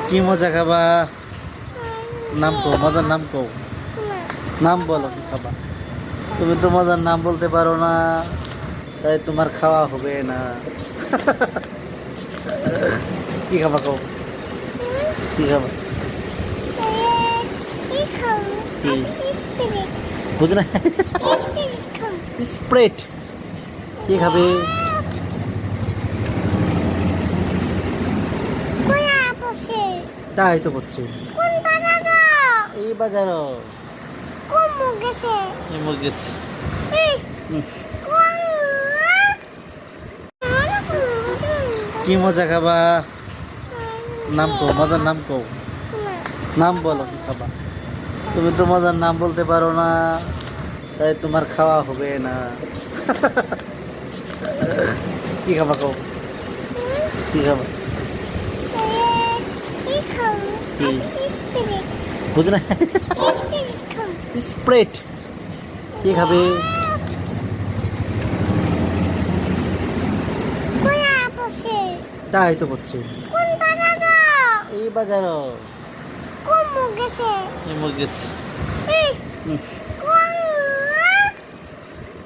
কি মজা খাবা? নাম কও, মজার নাম কও। নাম বলো কি খাবা? তুমি তো মজার নাম বলতে পারো না, তাই তোমার খাওয়া হবে না। কি খাবা কও? কি খাবা? কি বুঝ না? স্প্রেট। কি খাবে? তাই তো বলছি, এই বাজার গেছে। কি মজা খাবা? নাম কও, মজার নাম কও। নাম বলো কি খাবা? তুমি তো মজার নাম বলতে পারো না, তাই তোমার খাওয়া হবে না। কি খাবা কও? কি খাবা? কি বুঝ না? স্প্রেট। কি খাবে? তাই তো বলছি, এই বাজার গেছে।